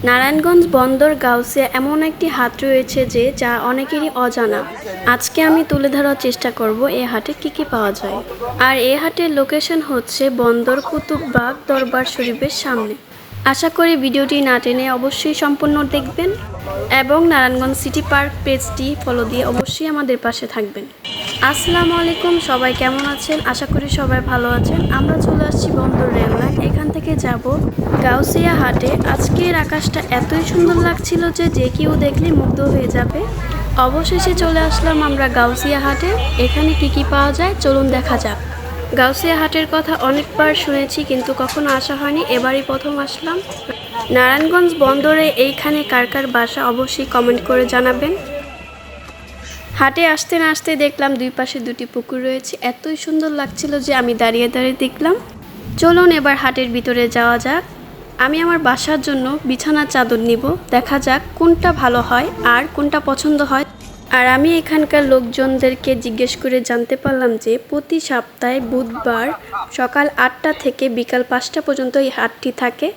নারায়ণগঞ্জ বন্দর গাউসিয়া এমন একটি হাট রয়েছে যা অনেকেরই অজানা। আজকে আমি তুলে ধরার চেষ্টা করব এই হাটে কি কি পাওয়া যায়। আর এই হাটের লোকেশন হচ্ছে বন্দর কুতুববাগ দরবার শরীফের সামনে। আশা করি ভিডিওটি না টেনে অবশ্যই সম্পূর্ণ দেখবেন এবং নারায়ণগঞ্জ সিটি পার্ক পেজটি ফলো দিয়ে অবশ্যই আমাদের পাশে থাকবেন। আসসালামু আলাইকুম, সবাই কেমন আছেন? আশা করি সবাই ভালো আছেন। আমরা চলে আসছি বন্দর রেল লাইন, এখান থেকে যাব গাউসিয়া হাটে। আজকের আকাশটা এতই সুন্দর লাগছিল যে কেউ দেখলে মুগ্ধ হয়ে যাবে। অবশেষে চলে আসলাম আমরা গাউসিয়া হাটে। এখানে কি কি পাওয়া যায় চলুন দেখা যাক। গাউসিয়া হাটের কথা অনেকবার শুনেছি কিন্তু কখনো আসা হয়নি, এবারই প্রথম আসলাম। নারায়ণগঞ্জ বন্দরে এইখানে কার কার বাসা অবশ্যই কমেন্ট করে জানাবেন। হাটে আসতে না আসতে দেখলাম দুই পাশে দুটি পুকুর রয়েছে, এতই সুন্দর লাগছিল যে আমি দাঁড়িয়ে দাঁড়িয়ে দেখলাম। চলুন এবার হাটের ভিতরে যাওয়া যাক। আমি আমার বাসার জন্য বিছানার চাদর নিব, দেখা যাক কোনটা ভালো হয় আর কোনটা পছন্দ হয়। আর আমি এখানকার লোকজনদেরকে জিজ্ঞেস করে জানতে পারলাম যে প্রতি সপ্তাহে বুধবার সকাল 8টা থেকে বিকাল 5টা পর্যন্ত এই হাটটি থাকে।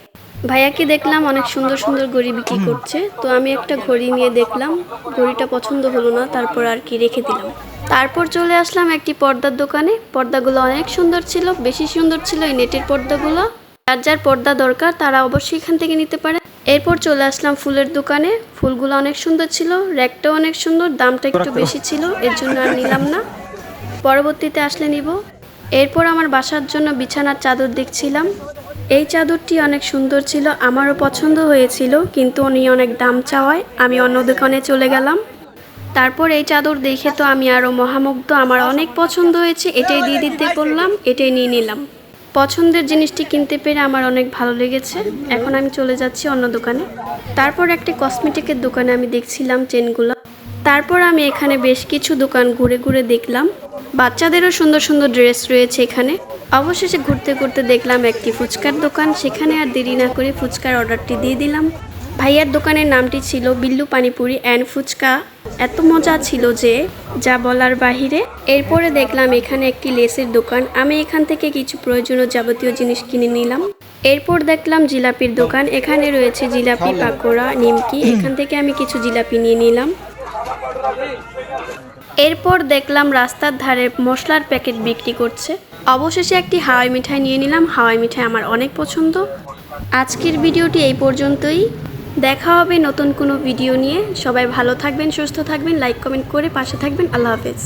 ভাইয়াকে দেখলাম অনেক সুন্দর সুন্দর ঘড়ি বিক্রি করছে, তো আমি একটা ঘড়ি নিয়ে দেখলাম, ঘড়িটা পছন্দ হলো না, তারপর আর কি রেখে দিলাম। তারপর চলে আসলাম একটি পর্দার দোকানে। পর্দাগুলো অনেক সুন্দর ছিল, বেশি সুন্দর ছিল এই নেটের পর্দাগুলো। যার যার পর্দা দরকার তারা অবশ্যই এখান থেকে নিতে পারে। এরপর চলে আসলাম ফুলের দোকানে। ফুলগুলো অনেক সুন্দর ছিল, র্যাকটাও অনেক সুন্দর, দামটা একটু বেশি ছিল, এর জন্য আর নিলাম না, পরবর্তীতে আসলে নিব। এরপর আমার বাসার জন্য বিছানার চাদর দেখছিলাম। এই চাদরটি অনেক সুন্দর ছিল, আমারও পছন্দ হয়েছিল, কিন্তু উনি অনেক দাম চাওয়ায় আমি অন্য দোকানে চলে গেলাম। তারপর এই চাদর দেখে তো আমি আরও মহামুগ্ধ, আমার অনেক পছন্দ হয়েছে, এটাই দিয়ে দিতে বললাম, এটাই নিয়ে নিলাম। পছন্দের জিনিসটি কিনতে পেরে আমার অনেক ভালো লেগেছে। এখন আমি চলে যাচ্ছি অন্য দোকানে। তারপর একটি কসমেটিকের দোকানে আমি দেখছিলাম চেনগুলো। তারপর আমি এখানে বেশ কিছু দোকান ঘুরে ঘুরে দেখলাম। বাচ্চাদেরও সুন্দর সুন্দর ড্রেস রয়েছে এখানে। অবশেষে ঘুরতে ঘুরতে দেখলাম একটি ফুচকার দোকান, সেখানে আর দেরি না করে ফুচকার অর্ডারটি দিয়ে দিলাম। ভাইয়ার দোকানের নামটি ছিল বিল্লু পানিপুরি অ্যান্ড ফুচকা। এত মজা ছিল যে যা বলার বাহিরে। এরপরে দেখলাম এখানে একটি লেসের দোকান, আমি এখান থেকে কিছু প্রয়োজনীয় যাবতীয় জিনিস কিনে নিলাম। এরপর দেখলাম জিলাপির দোকান, এখানে রয়েছে জিলাপি, পাকোড়া, নিমকি, এখান থেকে আমি কিছু জিলাপি নিয়ে নিলাম। এরপর দেখলাম রাস্তার ধারে মশলার প্যাকেট বিক্রি করছে। অবশেষে একটি হাওয়াই মিঠাই নিয়ে নিলাম, হাওয়াই মিঠাই আমার অনেক পছন্দ। আজকের ভিডিওটি এই পর্যন্তই, দেখা হবে নতুন কোনো ভিডিও নিয়ে। সবাই ভালো থাকবেন, সুস্থ থাকবেন, লাইক কমেন্ট করে পাশে থাকবেন। আল্লাহ হাফেজ।